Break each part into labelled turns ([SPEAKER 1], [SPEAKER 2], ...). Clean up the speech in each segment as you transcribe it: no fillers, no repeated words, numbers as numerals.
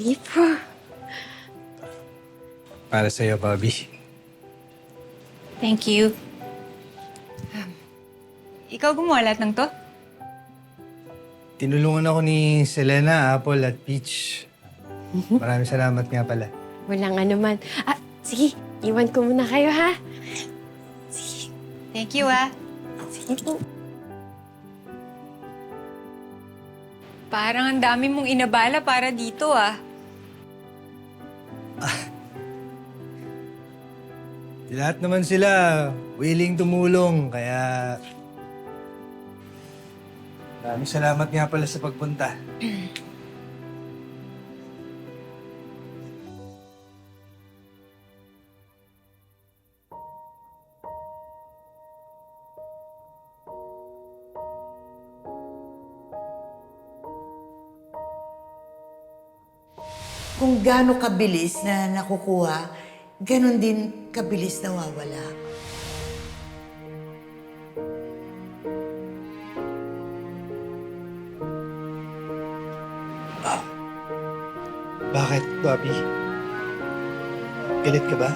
[SPEAKER 1] Sige po.
[SPEAKER 2] Para sa'yo, Bobby.
[SPEAKER 3] Thank you. Ikaw gumawa lahat ng to?
[SPEAKER 2] Tinulungan ako ni Selena, Apple at Peach. Maraming salamat nga pala.
[SPEAKER 1] Walang anuman. Sige. Iwan ko muna kayo, ha?
[SPEAKER 3] Thank you, ah.
[SPEAKER 1] Sige po.
[SPEAKER 3] Parang ang dami mong inabala para dito, ah.
[SPEAKER 2] Lahat naman sila willing tumulong, kaya... Maraming salamat nga pala sa pagpunta.
[SPEAKER 4] Kung gaano kabilis na nakukuha, ganon din kabilis nawawala.
[SPEAKER 2] Bakit, Bobby? Galit ka ba?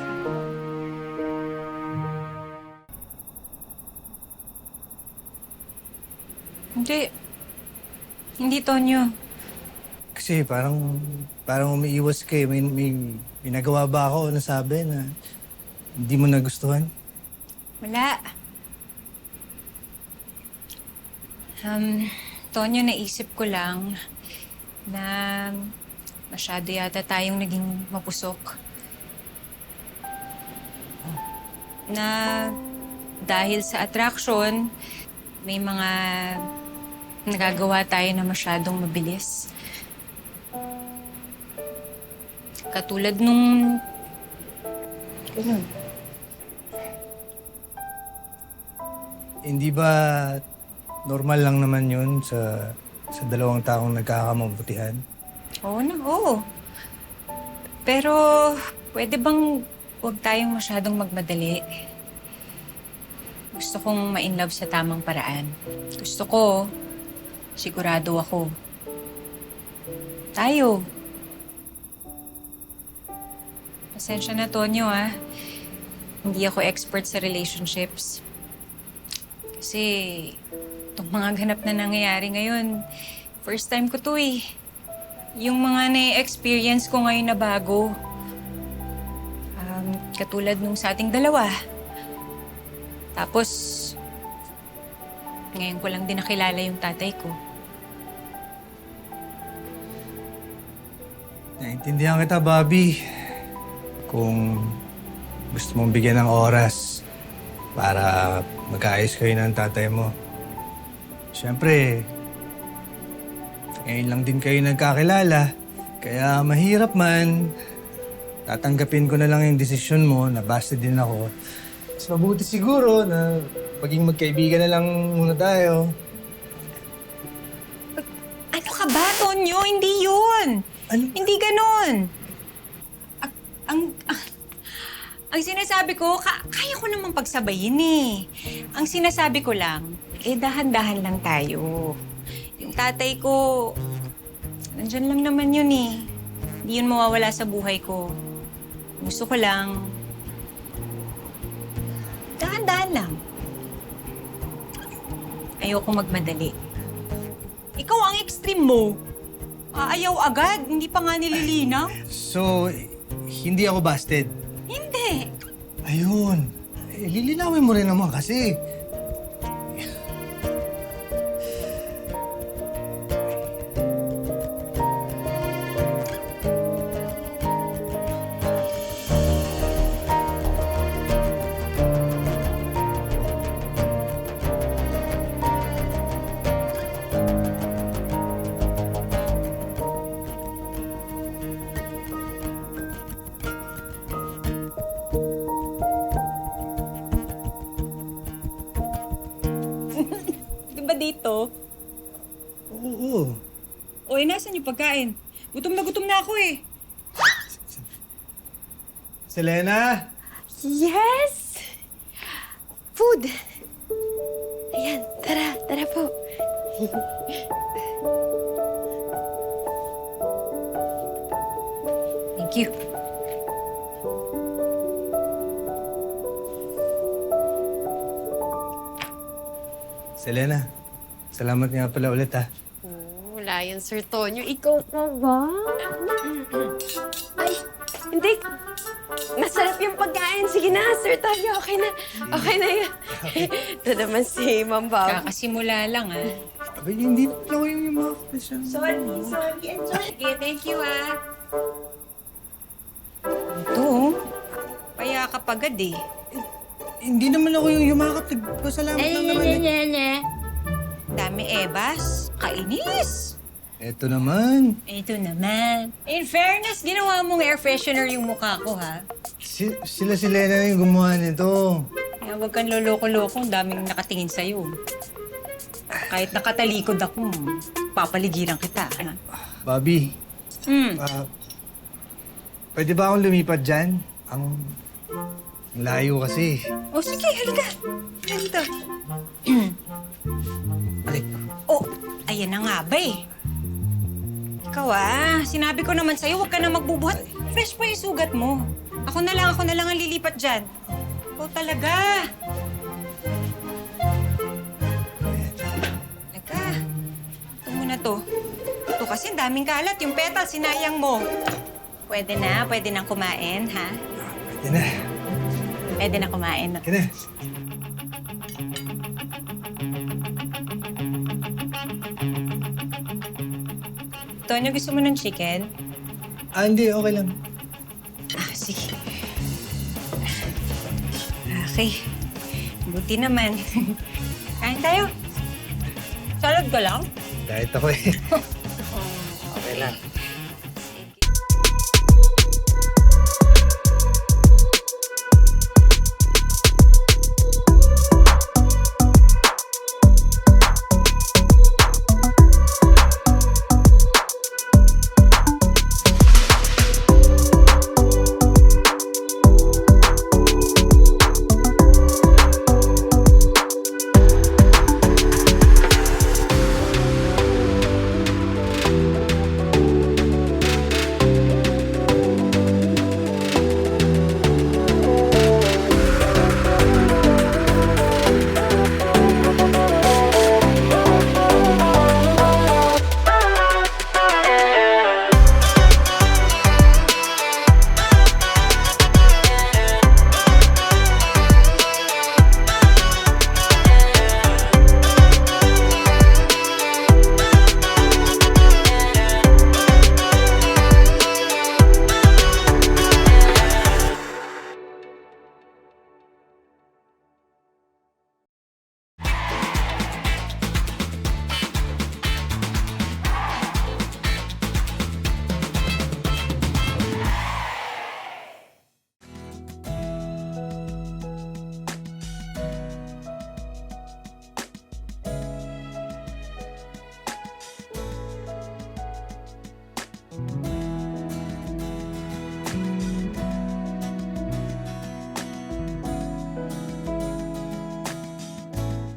[SPEAKER 3] Hindi. Hindi, Tonyo.
[SPEAKER 2] Kasi parang umiiwas ka eh. May nagawa ba ako na sabi na hindi mo nagustuhan?
[SPEAKER 3] Wala. Tonyo, naisip ko lang na masyado yata tayong naging mapusok. Na dahil sa attraction, may mga nagagawa tayo na masyadong mabilis. Katulad nung... Ganun.
[SPEAKER 2] Hindi ba normal lang naman yun sa dalawang taong nagkakamabutihan?
[SPEAKER 3] Oo. Pero pwede bang huwag tayong masyadong magmadali? Gusto kong ma-inlove sa tamang paraan. Gusto ko, sigurado ako. Tayo. Pasensya na, Tonyo, ah. Hindi ako expert sa relationships. Kasi itong mga ganap na nangyayari ngayon, first time ko to eh. Yung mga na-experience ko ngayon na bago. Katulad nung sa ating dalawa. Tapos, ngayon ko lang din nakilala yung tatay ko.
[SPEAKER 2] Naintindihan kita, Bobby. Kung gusto mong bigyan ng oras para magkaayos kayo ng tatay mo. Siyempre, ngayon lang din kayo nagkakilala. Kaya mahirap man. Tatanggapin ko na lang yung desisyon mo na basta din ako. Mas mabuti siguro na maging magkaibigan na lang muna tayo.
[SPEAKER 3] Ano ka ba, Tonyo? Hindi yun.
[SPEAKER 2] Ano?
[SPEAKER 3] Hindi ganon. Ang sinasabi ko, kaya ko namang pagsabayin eh. Ang sinasabi ko lang, dahan-dahan lang tayo. Yung tatay ko, nandyan lang naman yun eh. Hindi yun mawawala sa buhay ko. Gusto ko lang, dahan-dahan lang. Ayoko magmadali. Ikaw ang extreme mo. Ayaw agad, hindi pa nga nililinaw.
[SPEAKER 2] So, hindi ako busted.
[SPEAKER 3] Hindi.
[SPEAKER 2] Ayun. Lilinawin mo rin naman kasi.
[SPEAKER 3] Dito.
[SPEAKER 2] Oo.
[SPEAKER 3] Oy, nasan yung pagkain? Gutom na ako eh.
[SPEAKER 2] Selena?
[SPEAKER 1] Yes! Food! Ayan, tara po.
[SPEAKER 3] Thank you.
[SPEAKER 2] Selena, salamat nga pala ulit ha.
[SPEAKER 1] Oh, wala yan, Sir Tonyo. Ikaw pa ba? Ay, hindi. Masarap yung pagkain. Sige na, Sir Tonyo. Okay na. Okay na yan. Ito naman si Ma'am Bob.
[SPEAKER 3] Kakasimula lang, ah.
[SPEAKER 2] Abay, hindi na pala ko yung mga question.
[SPEAKER 1] Sorry. Enjoy.
[SPEAKER 3] Sige, thank you, ah. Ito, paya ka pagad eh.
[SPEAKER 2] Hindi naman ako yung yumakap. Nagpasalamat lang naman eh.
[SPEAKER 3] Dami ebas. Kainis.
[SPEAKER 2] Eto naman.
[SPEAKER 3] Ito naman. In fairness, ginawa mong air freshener yung mukha ko, ha?
[SPEAKER 2] Sila Selena na yung gumawa nito.
[SPEAKER 3] Kaya huwag kang loloko-loko. Ang daming nakatingin sa'yo. Kahit nakatalikod ako, papaligiran kita, ha?
[SPEAKER 2] Bobby, pwede ba akong lumipat dyan? Ang layo kasi.
[SPEAKER 3] O sige, halika. Halika.
[SPEAKER 2] Balik.
[SPEAKER 3] Oh, ayan na nga ba eh. Ikaw sinabi ko naman sa'yo, huwag ka na magbubuhat. Fresh pa yung sugat mo. Ako na lang ang lilipat dyan. Ikaw talaga. Halika. Ito muna to. Ito kasi ang daming kalat. Yung petal, sinayang mo. Pwede nang kumain, ha?
[SPEAKER 2] Pwede na.
[SPEAKER 3] Pwede na kumain.
[SPEAKER 2] Pwede na.
[SPEAKER 3] Tonyo, gusto mo ng chicken?
[SPEAKER 2] Hindi. Okay lang.
[SPEAKER 3] Sige. Okay. Buti naman. Kain tayo. Salad ka lang?
[SPEAKER 2] Kahit ako eh. Okay lang.